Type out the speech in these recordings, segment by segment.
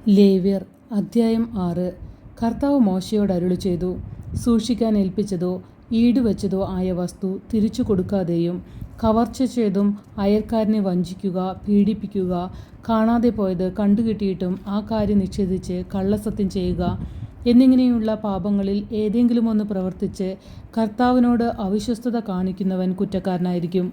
ലേവ്യർ അദ്ധ്യായം 6. കർത്താവ് മോശെയോട് അരുളിച്ചെയ്തു, സൂക്ഷിക്കാൻ ഏൽപ്പിച്ചതോ ഈടുവച്ചതോ ആയ വസ്തു തിരിച്ചു കൊടുക്കാതെയും കവർച്ച ചെയ്തും അയൽക്കാരനെ വഞ്ചിക്കുക, പീഡിപ്പിക്കുക, കാണാതെ പോയത് കണ്ടുകിട്ടിയിട്ടും ആ കാര്യം നിഷേധിച്ച് കള്ളസത്യം ചെയ്യുക എന്നിങ്ങനെയുള്ള പാപങ്ങളിൽ ഏതെങ്കിലും ഒന്ന് പ്രവർത്തിച്ച് കർത്താവിനോട് അവിശ്വസ്തത കാണിക്കുന്നവൻ കുറ്റക്കാരനായിരിക്കും.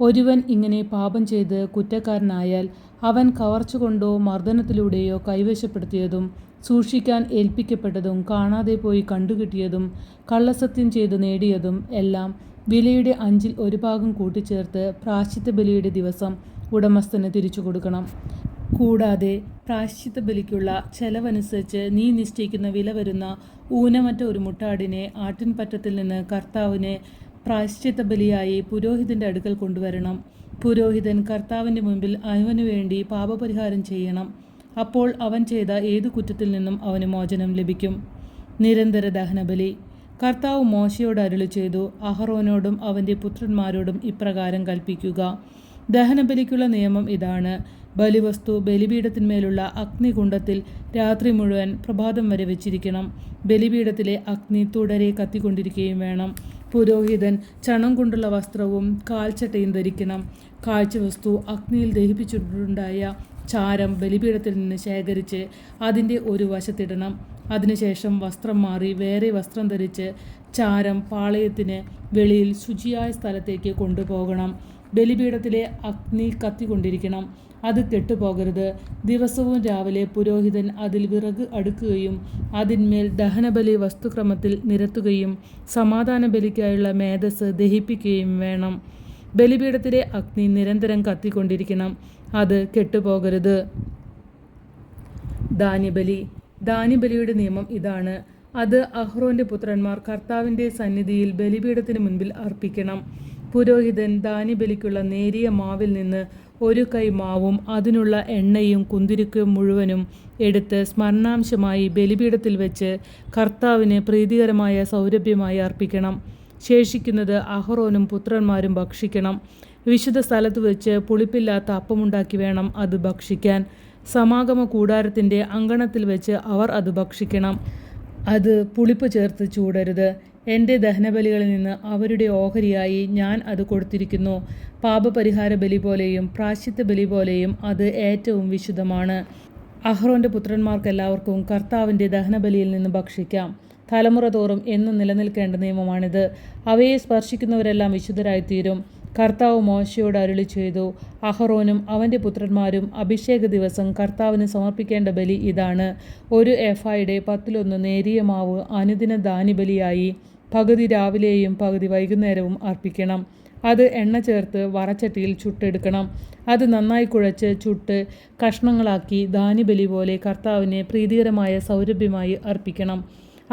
ഒരുവൻ ഇങ്ങനെ പാപം ചെയ്ത് കുറ്റക്കാരനായാൽ അവൻ കവർച്ച കൊണ്ടോ മർദ്ദനത്തിലൂടെയോ കൈവശപ്പെടുത്തിയതും സൂക്ഷിക്കാൻ ഏൽപ്പിക്കപ്പെട്ടതും കാണാതെ പോയി കണ്ടുകിട്ടിയതും കള്ളസത്യം ചെയ്ത് നേടിയതും എല്ലാം വിലയുടെ 5-ൽ 1 ഭാഗം കൂട്ടിച്ചേർത്ത് പ്രായശ്ചിത്തബലിയുടെ ദിവസം ഉടമസ്ഥന് തിരിച്ചു കൊടുക്കണം. കൂടാതെ പ്രായശ്ചിത്തബലിക്കുള്ള ചെലവനുസരിച്ച് നീ നിശ്ചയിക്കുന്ന വില വരുന്ന ഊനമറ്റ ഒരു മുട്ടാടിനെ ആട്ടിൻപറ്റത്തിൽ നിന്ന് കർത്താവിന് പ്രായശ്ചിത്തബലിയായി പുരോഹിതന്റെ അടുക്കൽ കൊണ്ടുവരണം. പുരോഹിതൻ കർത്താവിൻ്റെ മുൻപിൽ അവനു വേണ്ടി പാപപരിഹാരം ചെയ്യണം. അപ്പോൾ അവൻ ചെയ്ത ഏതു കുറ്റത്തിൽ നിന്നും അവന് മോചനം ലഭിക്കും. നിരന്തര ദഹനബലി. കർത്താവ് മോശയോട് അരുളിച്ചെയ്തു, അഹറോനോടും അവൻ്റെ പുത്രന്മാരോടും ഇപ്രകാരം കൽപ്പിക്കുക. ദഹനബലിക്കുള്ള നിയമം ഇതാണ്. ബലിവസ്തു ബലിപീഠത്തിന്മേലുള്ള അഗ്നികുണ്ഡത്തിൽ രാത്രി മുഴുവൻ പ്രഭാതം വരെ വെച്ചിരിക്കണം. ബലിപീഠത്തിലെ അഗ്നി തുടരെ കത്തിക്കൊണ്ടിരിക്കുകയും വേണം. പുരോഹിതൻ ചണം കൊണ്ടുള്ള വസ്ത്രവും കാൽച്ചട്ടയും ധരിക്കണം. കാഴ്ചവസ്തു അഗ്നിയിൽ ദഹിപ്പിച്ചിട്ടുണ്ടായ ചാരം ബലിപീഠത്തിൽ നിന്ന് ശേഖരിച്ച് അതിൻ്റെ ഒരു വശത്തിടണം. അതിനുശേഷം വസ്ത്രം മാറി വേറെ വസ്ത്രം ധരിച്ച് ചാരം പാളയത്തിന് വെളിയിൽ ശുചിയായ സ്ഥലത്തേക്ക് കൊണ്ടുപോകണം. ബലിപീഠത്തിലെ അഗ്നി കത്തിക്കൊണ്ടിരിക്കണം, അത് കെട്ടുപോകരുത്. ദിവസവും രാവിലെ പുരോഹിതൻ അതിൽ വിറക് അടുക്കുകയും അതിന്മേൽ ദഹനബലി വസ്തുക്രമത്തിൽ നിരത്തുകയും സമാധാന ബലിക്കായുള്ള മേധസ് ദഹിപ്പിക്കുകയും വേണം. ബലിപീഠത്തിലെ അഗ്നി നിരന്തരം കത്തിക്കൊണ്ടിരിക്കണം, അത് കെട്ടുപോകരുത്. ധാന്യബലി. ധാന്യബലിയുടെ നിയമം ഇതാണ്. അത് അഹ്റോന്റെ പുത്രന്മാർ കർത്താവിൻ്റെ സന്നിധിയിൽ ബലിപീഠത്തിന് മുൻപിൽ അർപ്പിക്കണം. പുരോഹിതൻ ധാന്യബലിക്കുള്ള നേരിയ മാവിൽ നിന്ന് 1 കൈ മാവും അതിനുള്ള എണ്ണയും കുന്തിരിക്കയും മുഴുവനും എടുത്ത് സ്മരണാംശമായി ബലിപീഠത്തിൽ വെച്ച് കർത്താവിന് പ്രീതികരമായ സൗരഭ്യമായി അർപ്പിക്കണം. ശേഷിക്കുന്നത് അഹറോനും പുത്രന്മാരും ഭക്ഷിക്കണം. വിശുദ്ധ സ്ഥലത്ത് വെച്ച് പുളിപ്പില്ലാത്ത അപ്പമുണ്ടാക്കി വേണം അത് ഭക്ഷിക്കാൻ. സമാഗമ കൂടാരത്തിൻ്റെ അങ്കണത്തിൽ വെച്ച് അവർ അത് ഭക്ഷിക്കണം. അത് പുളിപ്പ് ചേർത്ത് ചൂടരുത്. എൻ്റെ ദഹനബലികളിൽ നിന്ന് അവരുടെ ഓഹരിയായി ഞാൻ അത് കൊടുത്തിരിക്കുന്നു. പാപപരിഹാര ബലി പോലെയും പ്രായശ്ചിത്ത ബലി പോലെയും അത് ഏറ്റവും വിശുദ്ധമാണ്. അഹ്റോന്റെ പുത്രന്മാർക്കെല്ലാവർക്കും കർത്താവിൻ്റെ ദഹനബലിയിൽ നിന്ന് ഭക്ഷിക്കാം. തലമുറ തോറും എന്നും നിലനിൽക്കേണ്ട നിയമമാണിത്. അവയെ സ്പർശിക്കുന്നവരെല്ലാം വിശുദ്ധരായിത്തീരും. കർത്താവ് മോശയോട് അരുളിച്ചെയ്തു, അഹറോനും അവൻ്റെ പുത്രന്മാരും അഭിഷേക ദിവസം കർത്താവിന് സമർപ്പിക്കേണ്ട ബലി ഇതാണ്. 1 എഫായുടെ 10-1 നേരിയ മാവ് അനുദിന ധാന്യബലിയായി പകുതി രാവിലെയും പകുതി വൈകുന്നേരവും അർപ്പിക്കണം. അത് എണ്ണ ചേർത്ത് വറച്ചട്ടിയിൽ ചുട്ടെടുക്കണം. അത് നന്നായി കുഴച്ച് ചുട്ട് കഷ്ണങ്ങളാക്കി ധാന്യബലി പോലെ കർത്താവിന് പ്രീതികരമായ സൗരഭ്യമായി അർപ്പിക്കണം.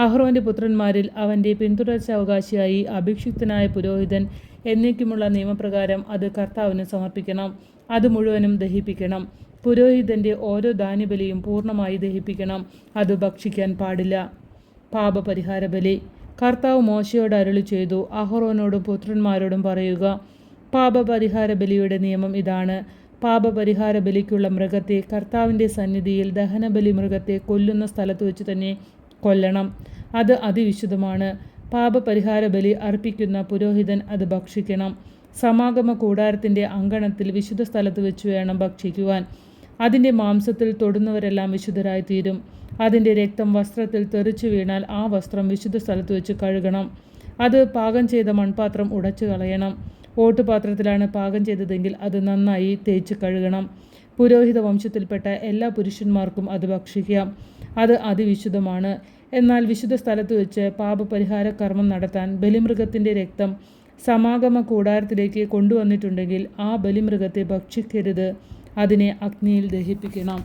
അഹ്റോന്റെ പുത്രന്മാരിൽ അവൻ്റെ പിന്തുടർച്ചാവകാശിയായി അഭിഷിക്തനായ പുരോഹിതൻ എന്നേക്കുമുള്ള നിയമപ്രകാരം അത് കർത്താവിന് സമർപ്പിക്കണം. അത് മുഴുവനും ദഹിപ്പിക്കണം. പുരോഹിതൻ്റെ ഓരോ ധാന്യബലിയും പൂർണ്ണമായി ദഹിപ്പിക്കണം, അത് ഭക്ഷിക്കാൻ പാടില്ല. പാപപരിഹാര ബലി. കർത്താവ് മോശയോട് അരുളിച്ചെയ്തു, അഹറോനോടും പുത്രന്മാരോടും പറയുക, പാപപരിഹാര ബലിയുടെ നിയമം ഇതാണ്. പാപപരിഹാര ബലിക്കുള്ള മൃഗത്തെ കർത്താവിൻ്റെ സന്നിധിയിൽ ദഹനബലി മൃഗത്തെ കൊല്ലുന്ന സ്ഥലത്ത് വെച്ച് തന്നെ കൊല്ലണം. അത് അതിവിശുദ്ധമാണ്. പാപപരിഹാര ബലി അർപ്പിക്കുന്ന പുരോഹിതൻ അത് ഭക്ഷിക്കണം. സമാഗമ കൂടാരത്തിൻ്റെ അങ്കണത്തിൽ വിശുദ്ധ സ്ഥലത്ത് വെച്ച് വേണം ഭക്ഷിക്കുവാൻ. അതിൻ്റെ മാംസത്തിൽ തൊടുന്നവരെല്ലാം വിശുദ്ധരായിത്തീരും. അതിൻ്റെ രക്തം വസ്ത്രത്തിൽ തെറിച്ചു വീണാൽ ആ വസ്ത്രം വിശുദ്ധ സ്ഥലത്ത് വെച്ച് കഴുകണം. അത് പാകം ചെയ്ത മൺപാത്രം ഉടച്ചു കളയണം. ഓട്ടുപാത്രത്തിലാണ് പാകം ചെയ്തതെങ്കിൽ അത് നന്നായി തേച്ച് കഴുകണം. പുരോഹിത വംശത്തിൽപ്പെട്ട എല്ലാ പുരുഷന്മാർക്കും അത് ഭക്ഷിക്കാം. അത് അതിവിശുദ്ധമാണ്. എന്നാൽ വിശുദ്ധ സ്ഥലത്ത് വെച്ച് പാപപരിഹാര കർമ്മം നടത്താൻ ബലിമൃഗത്തിൻ്റെ രക്തം സമാഗമ കൂടാരത്തിലേക്ക് കൊണ്ടുവന്നിട്ടുണ്ടെങ്കിൽ ആ ബലിമൃഗത്തെ ഭക്ഷിക്കരുത്. അതിനെ അഗ്നിയിൽ ദഹിപ്പിക്കണം.